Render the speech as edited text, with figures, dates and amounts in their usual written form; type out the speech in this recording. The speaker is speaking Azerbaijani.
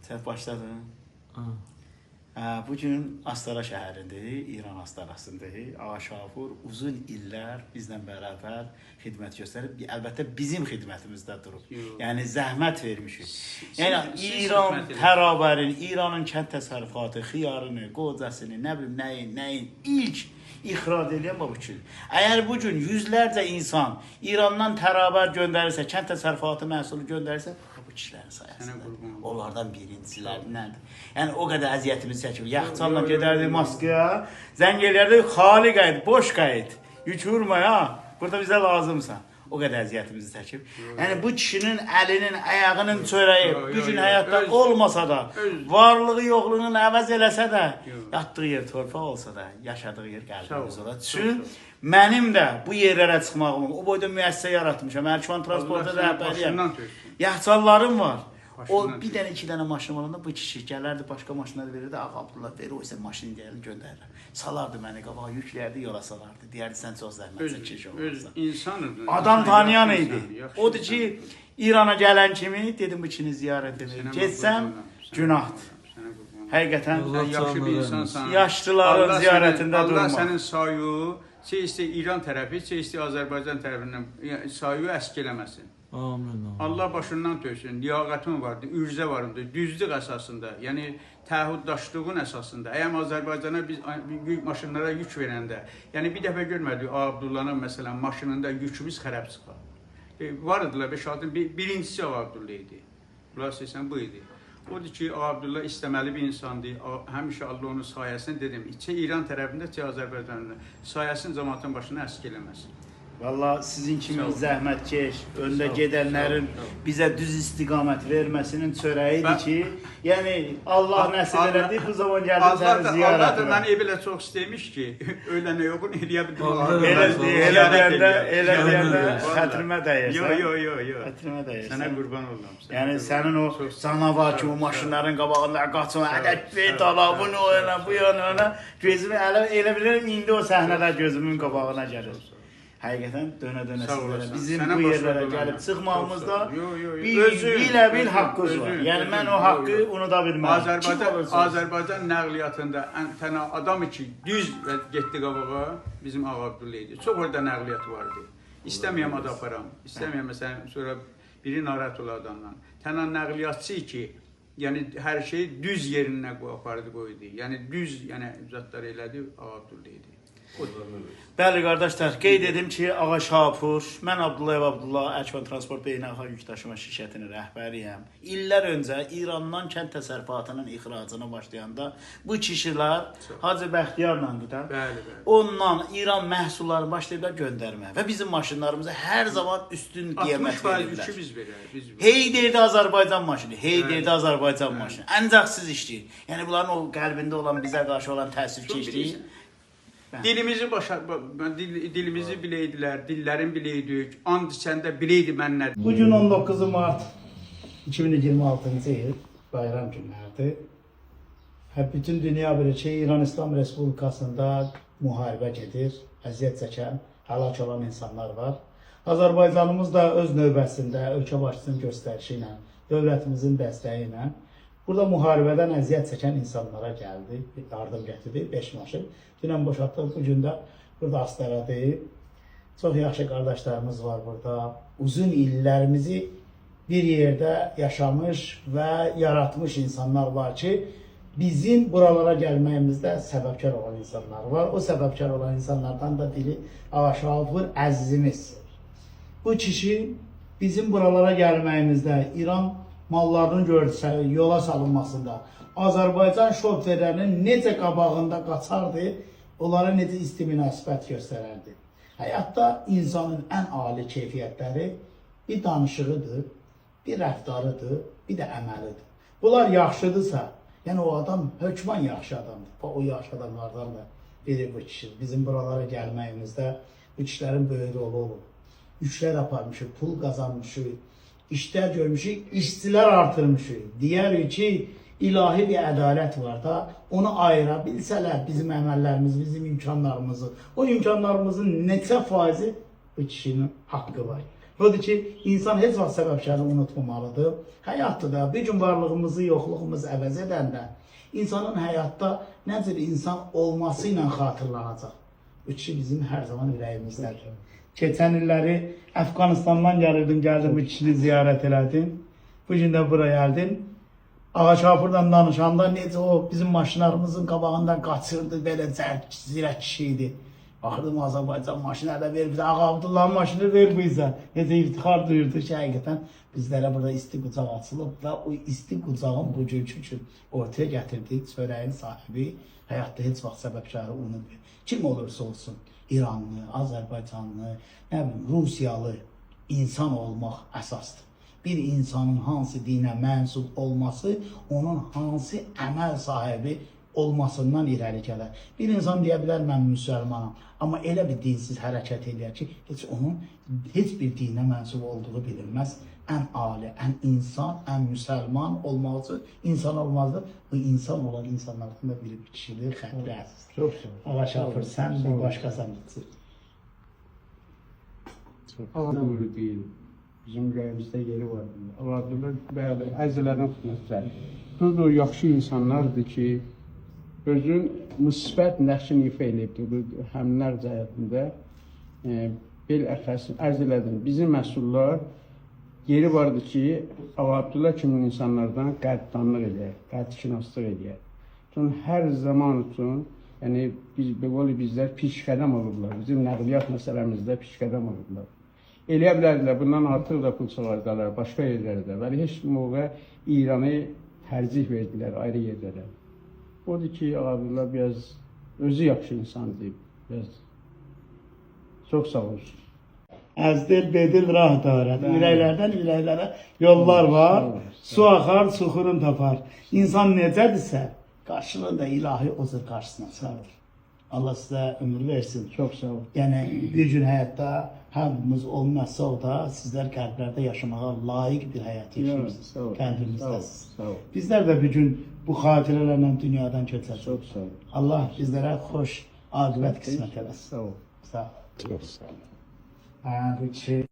Sen başladın. Bugün Astara şəhərindəyik, İran Astarasındayıq. Ağa Şafur uzun illər bizlə bərabər xidmət göstərib. Əlbəttə bizim xidmətimizdə durub. Yəni zəhmət vermişik. Yəni İran tərabərin, İranın kənd təsərrüfatı, xiyarını, qocasını, nə bilim nəyin ilk ixrac edən bu üçün. Əgər bugün yüzlərcə insan İrandan tərabər göndərirsə, kənd təsərrüfatı məhsulu göndərirsə, bu kişilərin sayəsində. Onlardan birincilərindəndir. Yəni o qədər əziyyətimizi çəkib. Yaxçanla gedərdik Moskvaya, zəng eləyərdik, xali qayıt, boş qayıt. Yük vurma ya, burada bizə lazımsan. O qədər əziyyətimizi çəkib. Yəni bu kişinin əlinin, ayağının çörəyi bu gün həyatda olmasa da, varlığı yoxluğunu əvəz eləsə də, yatdığı yer torpaq olsa da, yaşadığı yer qəlbimiz ola. Çünki mənim də bu yerlərə çıxmağım, o boyda müəssisə yaratmışam. Erkman transporta rəhbəriyəm. Yaxçanlarım var. O bir dənə, iki dənə maşın olanda bu kişi gələrdi, başqa maşınlar verirdi. Ağa Abdullah verir, o isə maşını gəlin göndərir. Salardı məni qabağa, yükləyərdi, yola salardı. Deyərdi, sən çox zəhmət çəkiş olmazsan. Adam tanıyan idi. Odur ki, İrana gələn kimi dedim bu kişini ziyarət edir. Getsəm, günahdır. Həqiqətən yaxşı bir insansan. Yaşlıların ziyarətində durmaq. Allah sənin sayu, istə İran tərəfi, istə Azərbaycan tərəfindən sayu əsk eləməsin. Amin. Allah başından töksün, liyaqətin vardı, ürzə vardı, düzlük əsasında, yəni təhuddaşlığın əsasında. Əgər Azərbaycana biz yük maşınlara yük verəndə, yəni bir dəfə görmədik, Abdullah'ın məsələn maşınında yükümüz xərab çıxar. Var idilə 5-6, birincisi Abdullah idi. Bunlar seçən bu idi. Odur ki, Abdullah istəməli bir insandır. Həmişə Allah onun sayəsini dedim, içə İran tərəfində, içə Azərbaycanında sayəsini cəmaatın başına əsk eləməsin. Valla sizin kimi zəhmətkeş, öndə gedənlərin bizə düz istiqamət verməsinin çörəyidir ki, yəni Allah nəsib elədi, bu zaman gəldim səni ziyarət Allah da məni elə çox istəymiş ki, öylənə yoxun, eləyə bildim. Elə deyəndə xətrimə dəyirsən. Yox. Xətrimə dəyirsən. Sənə qurban olam. Yəni sənin o canavar kimi maşınların qabağında qaçın, ədək ver dalabın o yana, bu yana, gözümü elə bilirəm, indi o səhnələr gözümün qabağına gəlir. Həqiqətən dönə-dönə sizlərə, bizim bu yerlərə gəlib çıxmağımızda bilə-bil haqqınız var. Yəni mən o haqqı unuda bilməm. Azərbaycan nəqliyyatında tənə adam ki, düz getdi qabağa bizim Ağa Abdullah idi. Çox orada nəqliyyat vardı. İstəməyəm ad aparam, istəməyəm məsələn, sonra biri narahat ola adamdan. Tənə nəqliyyatçı ki, yəni hər şeyi düz yerinə apardı qoydu. Yəni düz zətlər elədi Ağa Abdullah idi. Bəli qardaşlar, qeyd edim ki, Ağa Şapur, mən Abdullah Erkman Transport Beynəlxalq Yük Daşıma şirkətinin rəhbəriyəm. İllər öncə İrandan kənd təsərrüfatının ixracına başlayanda bu kişilər Hacı Bəxtiyarla gedər. Ondan İran məhsulları başlayıblar göndərməyə və bizim maşınlarımıza hər zaman üstün qiymət verirlər. Hey deyirdi Azərbaycan maşını, hey deyirdi Azərbaycan maşını. Ancaq siz işləyir. Yəni bunların o qəlbində olan, bizə qarşı olan təsir keçdiyi. Dilimizi biləydilər, dillərin biləydik, and içəndə biləydi mənlər. Bugün 19 Mart 2026-cı il, bayram günlərdir. Bütün dünya bilir ki, İran İslam Respublikasında müharibə gedir, əziyyət çəkən, həlak olan insanlar var. Azərbaycanımız da öz növbəsində, ölkə başçısının göstərişi ilə, dövlətimizin dəstəyi ilə burada müharibədən əziyyət çəkən insanlara gəldi, yardım gətirdi, 5 maşın. Dünən boşaltdıq, bugün də burada Astara'dayıq. Çox yaxşı qardaşlarımız var burada. Uzun illərimizi bir yerdə yaşamış və yaratmış insanlar var ki, bizim buralara gəlməyimizdə səbəbkar olan insanlar var. O səbəbkar olan insanlardan da biri Ağa Şafur əzizimiz. Bu kişi bizim buralara gəlməyimizdə İran mallarının yola salınmasında, Azərbaycan şoferlərinin necə qabağında qaçardı, onlara necə isti münasibət göstərərdi. Həyatda insanın ən ali keyfiyyətləri bir danışığıdır, bir rəftarıdır, bir də əməlidir. Bunlar yaxşıdırsa, yəni o adam hökman yaxşı adamdır. O yaxşı adamlardan da biri bu kişi. Bizim buralara gəlməyimizdə bu kişilərin böyük rolu olub. Yüklər aparmışıq, pul qazanmışıq, işlər görmüşük, işçilər artırmışıq. Deyərik ki, ilahi bir ədalət var da, onu ayıra bilsələr bizim əməllərimiz, bizim imkanlarımızı, o imkanlarımızın neçə faizi bu kişinin haqqı var. Odur ki, insan heç vaxt səbəbkarı unutmamalıdır. Həyatda da bir gün varlığımızı, yoxluğumuzu əvəz edəndə insanın həyatda nə cür insan olması ilə xatırlanacaq. Bu kişi bizim hər zaman ürəyimizdədir. Keçən illəri Əfqanistandan gəldim bu kişini ziyarət elədim. Bu gün də bura gəldim. Ağaçapırdan danışanda necə o bizim maşınlarımızın qabağından qaçırdı, belə zirək kişi idi. Baxırdım Azərbaycan maşını da ver bizə, Ağa Abdullahın maşını ver bizə. Necə iftixar duyurdu ki, həqiqətən bizlərə burada isti qucaq açılıb və o isti qucağın bu günkü üçün ortaya gətirdiyi çörəyin sahibi həyatda heç vaxt səbəbkarı unutmuyor. Kim olursa olsun, İranlı, Azərbaycanlı, nə bilim, Rusiyalı insan olmaq əsasdır. Bir insanın hansı dinə mənsub olması, onun hansı əməl sahibi olmasından irəli gələr. Bir insan deyə bilər, mən müsəlmanam, amma elə bir dinsiz hərəkət edir ki, onun heç bir dinə mənsub olduğu bilinməz. Ən ali, ən insan, ən müsəlman olmaq üçün insan olmalıdır. Bu insan olan insanlardan da biri bir kişidir, xətri əziz. Çox sağ ol. Ağa Şafır, sən bir başqasan gitsin. Doğru deyil. Bizim ürəyimizdə yeri var. Abdullah bəli, əzizlərdən xidmətlər. Bu yaxşı insanlardır ki, özün müsbət nəqşini ifa edibdir bu həmlər cəhətində. Biləxəs ərz elədim. Bizim məsullar yeri vardır ki, Abdullah kimi insanlardan qəddanlıq edək, qədşinaslıq edək. Çünki hər zaman üçün, yəni bizlər pişqədəm olurlar. Bizim nəqliyyat məsələmizdə pişqədəm olurlar. Eləyə bilərdilər, bundan artıq da pul çıxardılar, başqa yerlərdə. Bəli, heç moğa İranı tərcih verdilər ayrı yerlərə. Odur ki, Abdullah biraz özü yaxşı insandır. Biraz çox sağ olsun. Əzdil, bedil, rah dağırət. Ürəklərdən ürəklərə yollar var. Su axar, suxurun tapar. İnsan necədirsə, qarşılığında ilahi o cür qarşısına çıxarır. Allah sizə ömür versin. Çox sağ ol. Yəni bir gün həyatda hamımız olmazsa o da sizlər qəlblərdə yaşamağa layiq bir həyat yaşayırsınız. Qəlbimizdəsiniz. Bizlər də bir gün bu xatirələrlə dünyadan köçəcəyik. Çox sağ ol. Allah bizlərə xoş aqibət qismət eləsin. Sağ ol. Sağ ol. Çox sağ ol. Bu kişi